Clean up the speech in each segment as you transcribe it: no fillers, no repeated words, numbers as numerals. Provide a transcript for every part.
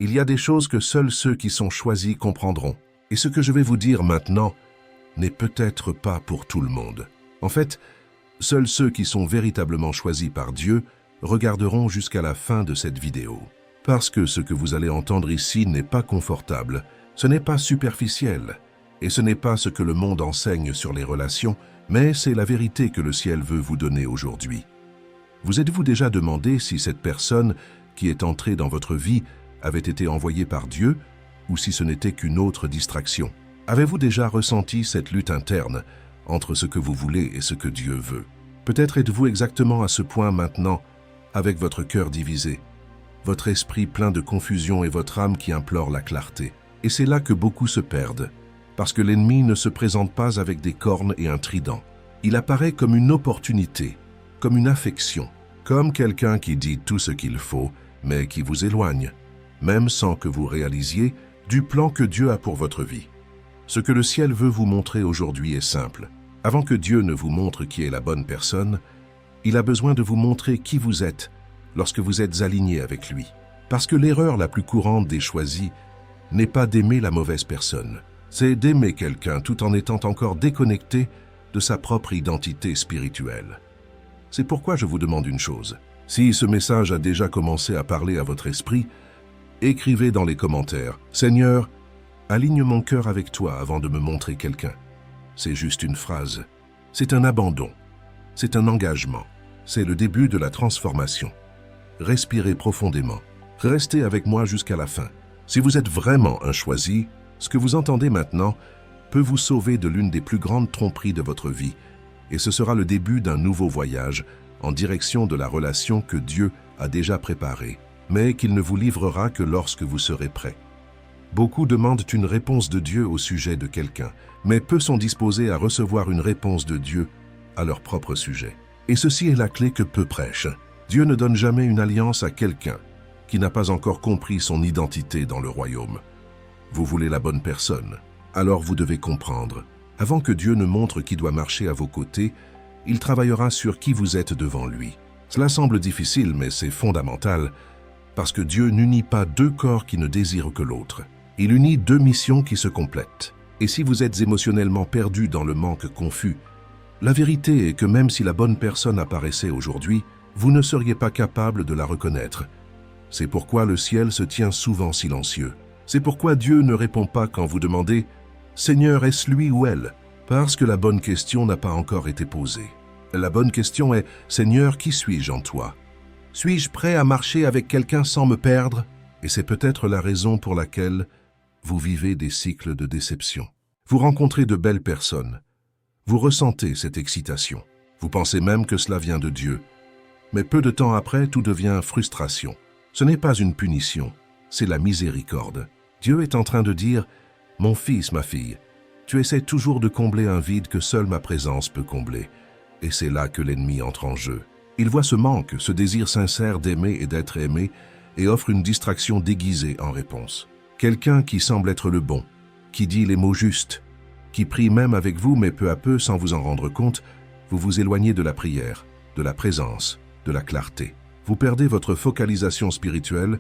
Il y a des choses que seuls ceux qui sont choisis comprendront. Et ce que je vais vous dire maintenant n'est peut-être pas pour tout le monde. En fait, seuls ceux qui sont véritablement choisis par Dieu regarderont jusqu'à la fin de cette vidéo. Parce que ce que vous allez entendre ici n'est pas confortable, ce n'est pas superficiel, et ce n'est pas ce que le monde enseigne sur les relations, mais c'est la vérité que le ciel veut vous donner aujourd'hui. Vous êtes-vous déjà demandé si cette personne qui est entrée dans votre vie avait été envoyée par Dieu ou si ce n'était qu'une autre distraction? Avez-vous déjà ressenti cette lutte interne entre ce que vous voulez et ce que Dieu veut? Peut-être êtes-vous exactement à ce point maintenant, avec votre cœur divisé, votre esprit plein de confusion et votre âme qui implore la clarté. Et c'est là que beaucoup se perdent, parce que l'ennemi ne se présente pas avec des cornes et un trident. Il apparaît comme une opportunité, comme une affection, comme quelqu'un qui dit tout ce qu'il faut, mais qui vous éloigne, même sans que vous réalisiez, du plan que Dieu a pour votre vie. Ce que le ciel veut vous montrer aujourd'hui est simple. Avant que Dieu ne vous montre qui est la bonne personne, il a besoin de vous montrer qui vous êtes lorsque vous êtes aligné avec lui. Parce que l'erreur la plus courante des choisis n'est pas d'aimer la mauvaise personne, c'est d'aimer quelqu'un tout en étant encore déconnecté de sa propre identité spirituelle. C'est pourquoi je vous demande une chose. Si ce message a déjà commencé à parler à votre esprit, écrivez dans les commentaires « Seigneur, aligne mon cœur avec toi avant de me montrer quelqu'un ». C'est juste une phrase. C'est un abandon. C'est un engagement. C'est le début de la transformation. Respirez profondément. Restez avec moi jusqu'à la fin. Si vous êtes vraiment un choisi, ce que vous entendez maintenant peut vous sauver de l'une des plus grandes tromperies de votre vie, et ce sera le début d'un nouveau voyage en direction de la relation que Dieu a déjà préparée, mais qu'il ne vous livrera que lorsque vous serez prêt. Beaucoup demandent une réponse de Dieu au sujet de quelqu'un, mais peu sont disposés à recevoir une réponse de Dieu à leur propre sujet. Et ceci est la clé que peu prêchent. Dieu ne donne jamais une alliance à quelqu'un qui n'a pas encore compris son identité dans le royaume. Vous voulez la bonne personne, alors vous devez comprendre. Avant que Dieu ne montre qui doit marcher à vos côtés, il travaillera sur qui vous êtes devant lui. Cela semble difficile, mais c'est fondamental, parce que Dieu n'unit pas deux corps qui ne désirent que l'autre. Il unit deux missions qui se complètent. Et si vous êtes émotionnellement perdu dans le manque confus, la vérité est que même si la bonne personne apparaissait aujourd'hui, vous ne seriez pas capable de la reconnaître. C'est pourquoi le ciel se tient souvent silencieux. C'est pourquoi Dieu ne répond pas quand vous demandez « Seigneur, est-ce lui ou elle ?» Parce que la bonne question n'a pas encore été posée. La bonne question est « Seigneur, qui suis-je en toi ?» Suis-je prêt à marcher avec quelqu'un sans me perdre? Et c'est peut-être la raison pour laquelle vous vivez des cycles de déception. Vous rencontrez de belles personnes. Vous ressentez cette excitation. Vous pensez même que cela vient de Dieu. Mais peu de temps après, tout devient frustration. Ce n'est pas une punition, c'est la miséricorde. Dieu est en train de dire « Mon fils, ma fille, tu essaies toujours de combler un vide que seule ma présence peut combler. » Et c'est là que l'ennemi entre en jeu. Il voit ce manque, ce désir sincère d'aimer et d'être aimé, et offre une distraction déguisée en réponse. Quelqu'un qui semble être le bon, qui dit les mots justes, qui prie même avec vous, mais peu à peu, sans vous en rendre compte, vous vous éloignez de la prière, de la présence, de la clarté. Vous perdez votre focalisation spirituelle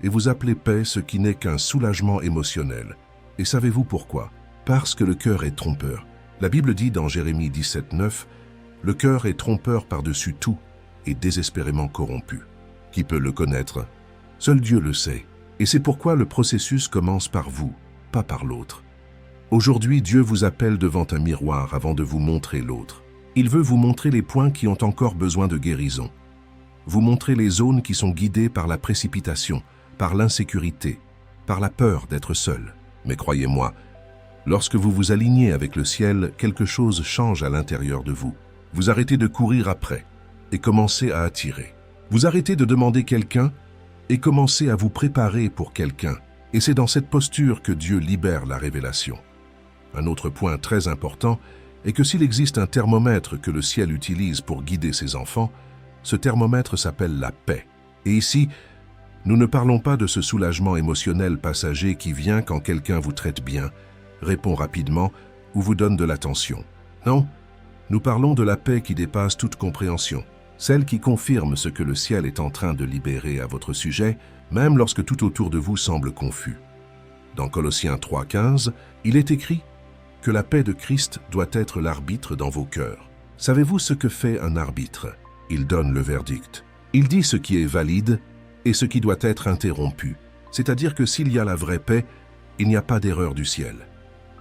et vous appelez paix ce qui n'est qu'un soulagement émotionnel. Et savez-vous pourquoi? Parce que le cœur est trompeur. La Bible dit dans Jérémie 17:9, « Le cœur est trompeur par-dessus tout et désespérément corrompu. » Qui peut le connaître? Seul Dieu le sait. Et c'est pourquoi le processus commence par vous, pas par l'autre. Aujourd'hui, Dieu vous appelle devant un miroir avant de vous montrer l'autre. Il veut vous montrer les points qui ont encore besoin de guérison. Vous montrer les zones qui sont guidées par la précipitation, par l'insécurité, par la peur d'être seul. Mais croyez-moi, lorsque vous vous alignez avec le ciel, quelque chose change à l'intérieur de vous. Vous arrêtez de courir après et commencez à attirer. Vous arrêtez de demander quelqu'un et commencez à vous préparer pour quelqu'un. Et c'est dans cette posture que Dieu libère la révélation. Un autre point très important est que s'il existe un thermomètre que le ciel utilise pour guider ses enfants, ce thermomètre s'appelle la paix. Et ici, nous ne parlons pas de ce soulagement émotionnel passager qui vient quand quelqu'un vous traite bien, répond rapidement ou vous donne de l'attention. Non, nous parlons de la paix qui dépasse toute compréhension. celle qui confirme ce que le ciel est en train de libérer à votre sujet, même lorsque tout autour de vous semble confus. Dans Colossiens 3,15, il est écrit que la paix de Christ doit être l'arbitre dans vos cœurs. Savez-vous ce que fait un arbitre? Il donne le verdict. Il dit ce qui est valide et ce qui doit être interrompu. C'est-à-dire que s'il y a la vraie paix, il n'y a pas d'erreur du ciel.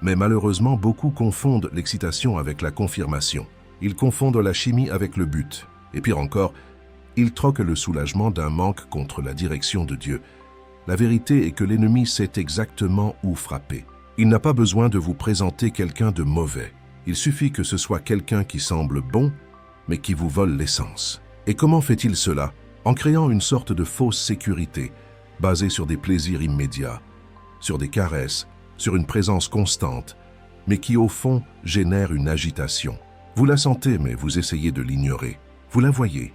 Mais malheureusement, beaucoup confondent l'excitation avec la confirmation. Ils confondent la chimie avec le but. Et pire encore, ils troquent le soulagement d'un manque contre la direction de Dieu. La vérité est que l'ennemi sait exactement où frapper. Il n'a pas besoin de vous présenter quelqu'un de mauvais. Il suffit que ce soit quelqu'un qui semble bon, mais qui vous vole l'essence. Et comment fait-il cela? En créant une sorte de fausse sécurité, basée sur des plaisirs immédiats, sur des caresses, sur une présence constante, mais qui au fond génère une agitation. Vous la sentez, mais vous essayez de l'ignorer. Vous la voyez,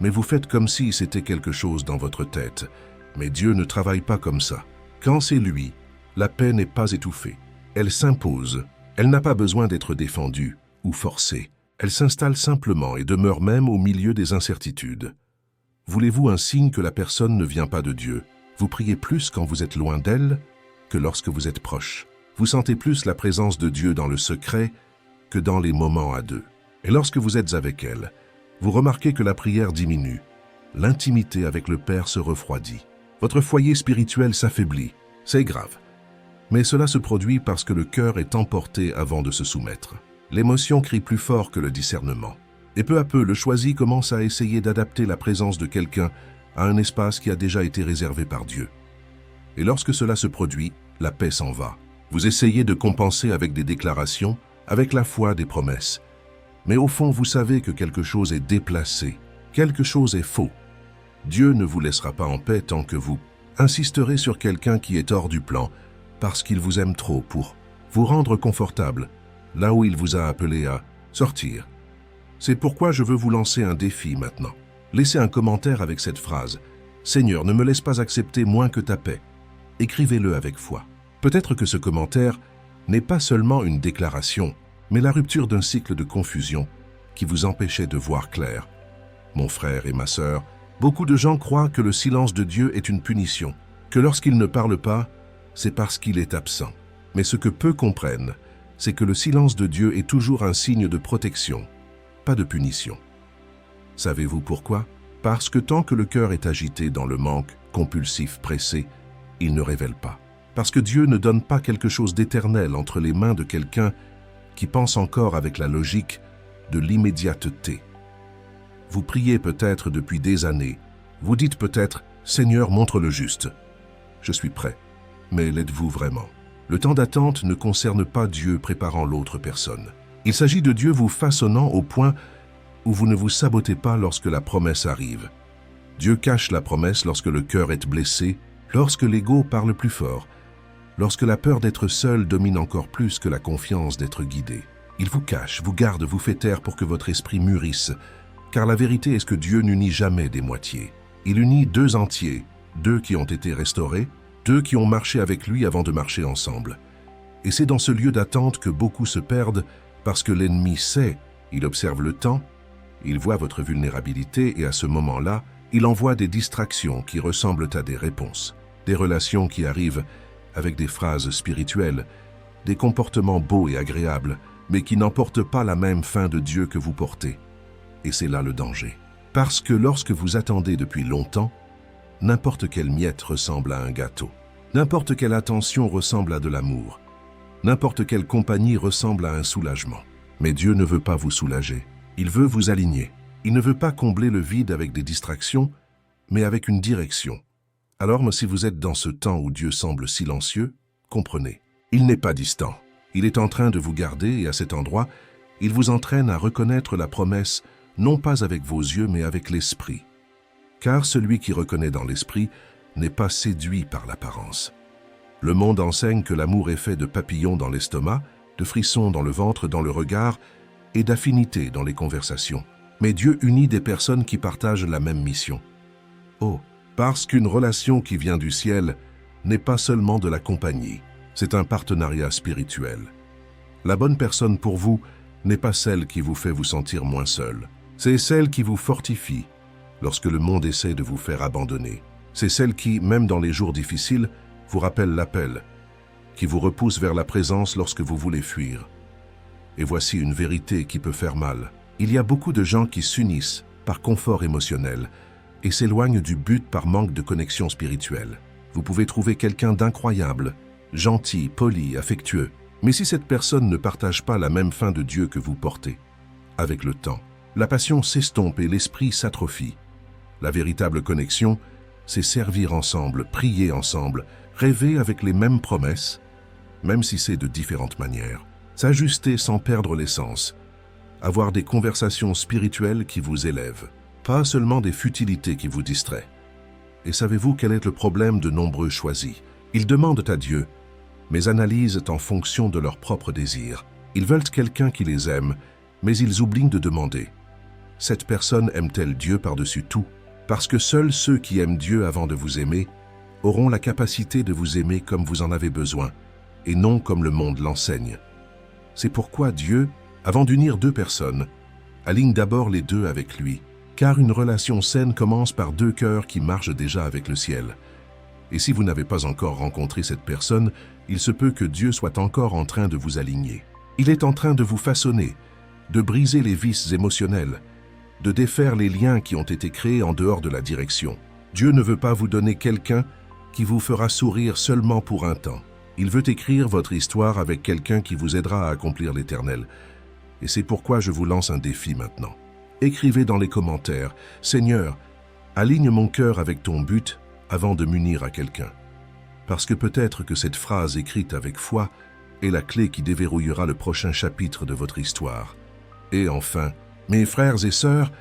mais vous faites comme si c'était quelque chose dans votre tête. Mais Dieu ne travaille pas comme ça. Quand c'est lui, la paix n'est pas étouffée. Elle s'impose. Elle n'a pas besoin d'être défendue ou forcée. Elle s'installe simplement et demeure même au milieu des incertitudes. Voulez-vous un signe que la personne ne vient pas de Dieu? Vous priez plus quand vous êtes loin d'elle que lorsque vous êtes proche. Vous sentez plus la présence de Dieu dans le secret que dans les moments à deux. Et lorsque vous êtes avec elle, vous remarquez que la prière diminue. L'intimité avec le Père se refroidit. Votre foyer spirituel s'affaiblit. C'est grave. Mais cela se produit parce que le cœur est emporté avant de se soumettre. L'émotion crie plus fort que le discernement. Et peu à peu, le choisi commence à essayer d'adapter la présence de quelqu'un à un espace qui a déjà été réservé par Dieu. Et lorsque cela se produit, la paix s'en va. Vous essayez de compenser avec des déclarations, avec la foi des promesses. Mais au fond, vous savez que quelque chose est déplacé, quelque chose est faux. Dieu ne vous laissera pas en paix tant que vous insisterez sur quelqu'un qui est hors du plan, parce qu'il vous aime trop pour vous rendre confortable, là où il vous a appelé à sortir. C'est pourquoi je veux vous lancer un défi maintenant. Laissez un commentaire avec cette phrase « Seigneur, ne me laisse pas accepter moins que ta paix ». Écrivez-le avec foi. Peut-être que ce commentaire n'est pas seulement une déclaration, mais la rupture d'un cycle de confusion qui vous empêchait de voir clair. Mon frère et ma sœur, beaucoup de gens croient que le silence de Dieu est une punition, que lorsqu'il ne parle pas, c'est parce qu'il est absent. Mais ce que peu comprennent, c'est que le silence de Dieu est toujours un signe de protection, pas de punition. Savez-vous pourquoi? Parce que tant que le cœur est agité dans le manque, compulsif, pressé, il ne révèle pas. Parce que Dieu ne donne pas quelque chose d'éternel entre les mains de quelqu'un qui pense encore avec la logique de l'immédiateté. Vous priez peut-être depuis des années. Vous dites peut-être « Seigneur, montre le juste ». Je suis prêt. Mais l'êtes-vous vraiment? Le temps d'attente ne concerne pas Dieu préparant l'autre personne. Il s'agit de Dieu vous façonnant au point où vous ne vous sabotez pas lorsque la promesse arrive. Dieu cache la promesse lorsque le cœur est blessé, lorsque l'ego parle plus fort, lorsque la peur d'être seul domine encore plus que la confiance d'être guidé. Il vous cache, vous garde, vous fait taire pour que votre esprit mûrisse, car la vérité est que Dieu n'unit jamais des moitiés. Il unit deux entiers, deux qui ont été restaurés, deux qui ont marché avec lui avant de marcher ensemble. Et c'est dans ce lieu d'attente que beaucoup se perdent parce que l'ennemi sait, il observe le temps, il voit votre vulnérabilité et à ce moment-là, il envoie des distractions qui ressemblent à des réponses, des relations qui arrivent avec des phrases spirituelles, des comportements beaux et agréables, mais qui n'emportent pas la même fin de Dieu que vous portez. Et c'est là le danger. Parce que lorsque vous attendez depuis longtemps, n'importe quelle miette ressemble à un gâteau. N'importe quelle attention ressemble à de l'amour. N'importe quelle compagnie ressemble à un soulagement. Mais Dieu ne veut pas vous soulager. Il veut vous aligner. Il ne veut pas combler le vide avec des distractions, mais avec une direction. Alors, si vous êtes dans ce temps où Dieu semble silencieux, comprenez. Il n'est pas distant. Il est en train de vous garder et à cet endroit, il vous entraîne à reconnaître la promesse, non pas avec vos yeux, mais avec l'esprit. Car celui qui reconnaît dans l'esprit n'est pas séduit par l'apparence. Le monde enseigne que l'amour est fait de papillons dans l'estomac, de frissons dans le ventre, dans le regard, et d'affinité dans les conversations. Mais Dieu unit des personnes qui partagent la même mission. Oh, parce qu'une relation qui vient du ciel n'est pas seulement de la compagnie, c'est un partenariat spirituel. La bonne personne pour vous n'est pas celle qui vous fait vous sentir moins seul. C'est celle qui vous fortifie lorsque le monde essaie de vous faire abandonner. C'est celle qui, même dans les jours difficiles, vous rappelle l'appel, qui vous repousse vers la présence lorsque vous voulez fuir. Et voici une vérité qui peut faire mal. Il y a beaucoup de gens qui s'unissent par confort émotionnel et s'éloignent du but par manque de connexion spirituelle. Vous pouvez trouver quelqu'un d'incroyable, gentil, poli, affectueux, mais si cette personne ne partage pas la même faim de Dieu que vous portez, avec le temps, la passion s'estompe et l'esprit s'atrophie. La véritable connexion, c'est servir ensemble, prier ensemble, rêver avec les mêmes promesses, même si c'est de différentes manières, s'ajuster sans perdre l'essence, avoir des conversations spirituelles qui vous élèvent, pas seulement des futilités qui vous distraient. Et savez-vous quel est le problème de nombreux choisis? Ils demandent à Dieu, mais analysent en fonction de leurs propres désirs. Ils veulent quelqu'un qui les aime, mais ils oublient de demander. Cette personne aime-t-elle Dieu par-dessus tout? Parce que seuls ceux qui aiment Dieu avant de vous aimer auront la capacité de vous aimer comme vous en avez besoin, et non comme le monde l'enseigne. C'est pourquoi Dieu, avant d'unir deux personnes, aligne d'abord les deux avec lui, car une relation saine commence par deux cœurs qui marchent déjà avec le ciel. Et si vous n'avez pas encore rencontré cette personne, il se peut que Dieu soit encore en train de vous aligner. Il est en train de vous façonner, de briser les vices émotionnels, de défaire les liens qui ont été créés en dehors de la direction. Dieu ne veut pas vous donner quelqu'un qui vous fera sourire seulement pour un temps. Il veut écrire votre histoire avec quelqu'un qui vous aidera à accomplir l'éternel. Et c'est pourquoi je vous lance un défi maintenant. Écrivez dans les commentaires « Seigneur, aligne mon cœur avec ton but avant de m'unir à quelqu'un. » Parce que peut-être que cette phrase écrite avec foi est la clé qui déverrouillera le prochain chapitre de votre histoire. Et enfin, mes frères et sœurs,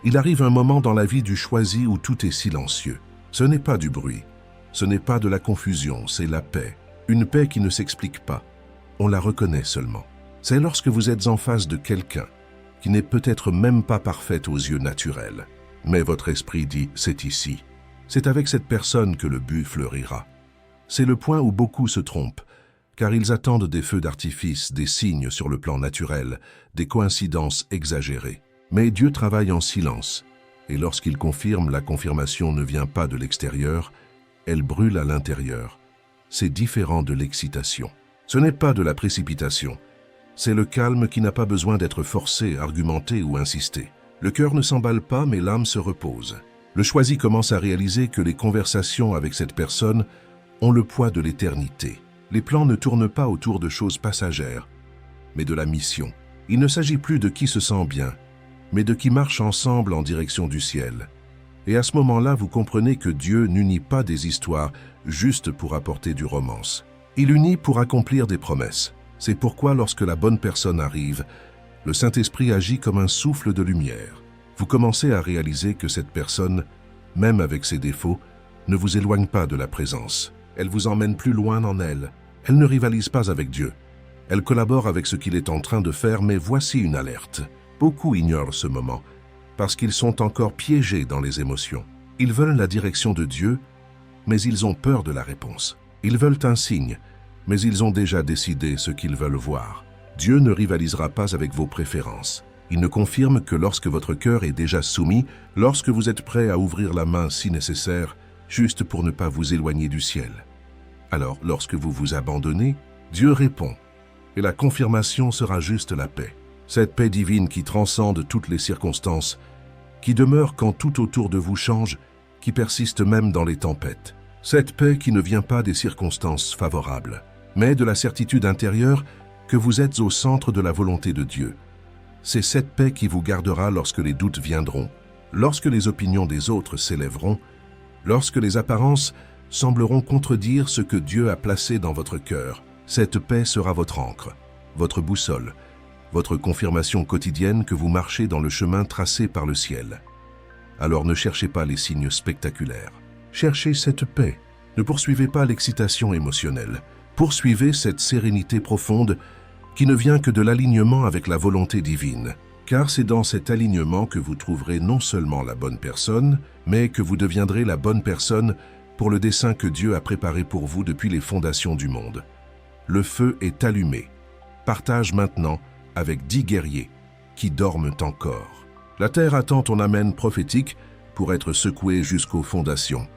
il arrive un moment dans la vie du choisi où tout est silencieux. Ce n'est pas du bruit, ce n'est pas de la confusion, c'est la paix. Une paix qui ne s'explique pas, on la reconnaît seulement. C'est lorsque vous êtes en face de quelqu'un qui n'est peut-être même pas parfaite aux yeux naturels. Mais votre esprit dit « c'est ici ». C'est avec cette personne que le but fleurira. C'est le point où beaucoup se trompent, car ils attendent des feux d'artifice, des signes sur le plan naturel, des coïncidences exagérées. Mais Dieu travaille en silence, et lorsqu'il confirme, la confirmation ne vient pas de l'extérieur, elle brûle à l'intérieur. C'est différent de l'excitation. Ce n'est pas de la précipitation. C'est le calme qui n'a pas besoin d'être forcé, argumenté ou insisté. Le cœur ne s'emballe pas, mais l'âme se repose. Le choisi commence à réaliser que les conversations avec cette personne ont le poids de l'éternité. Les plans ne tournent pas autour de choses passagères, mais de la mission. Il ne s'agit plus de qui se sent bien, mais de qui marche ensemble en direction du ciel. Et à ce moment-là, vous comprenez que Dieu n'unit pas des histoires juste pour apporter du romance. Il unit pour accomplir des promesses. C'est pourquoi lorsque la bonne personne arrive, le Saint-Esprit agit comme un souffle de lumière. Vous commencez à réaliser que cette personne, même avec ses défauts, ne vous éloigne pas de la présence. Elle vous emmène plus loin en elle. Elle ne rivalise pas avec Dieu. Elle collabore avec ce qu'il est en train de faire, mais voici une alerte. Beaucoup ignorent ce moment, parce qu'ils sont encore piégés dans les émotions. Ils veulent la direction de Dieu, mais ils ont peur de la réponse. Ils veulent un signe, mais ils ont déjà décidé ce qu'ils veulent voir. Dieu ne rivalisera pas avec vos préférences. Il ne confirme que lorsque votre cœur est déjà soumis, lorsque vous êtes prêt à ouvrir la main si nécessaire, juste pour ne pas vous éloigner du ciel. Alors, lorsque vous vous abandonnez, Dieu répond, et la confirmation sera juste la paix. Cette paix divine qui transcende toutes les circonstances, qui demeure quand tout autour de vous change, qui persiste même dans les tempêtes. Cette paix qui ne vient pas des circonstances favorables, mais de la certitude intérieure que vous êtes au centre de la volonté de Dieu. C'est cette paix qui vous gardera lorsque les doutes viendront, lorsque les opinions des autres s'élèveront, lorsque les apparences sembleront contredire ce que Dieu a placé dans votre cœur. Cette paix sera votre ancre, votre boussole, votre confirmation quotidienne que vous marchez dans le chemin tracé par le ciel. Alors ne cherchez pas les signes spectaculaires. Cherchez cette paix. Ne poursuivez pas l'excitation émotionnelle. Poursuivez cette sérénité profonde qui ne vient que de l'alignement avec la volonté divine. Car c'est dans cet alignement que vous trouverez non seulement la bonne personne, mais que vous deviendrez la bonne personne pour le dessein que Dieu a préparé pour vous depuis les fondations du monde. Le feu est allumé. Partage maintenant avec 10 guerriers qui dorment encore. La terre attend ton amen prophétique pour être secouée jusqu'aux fondations.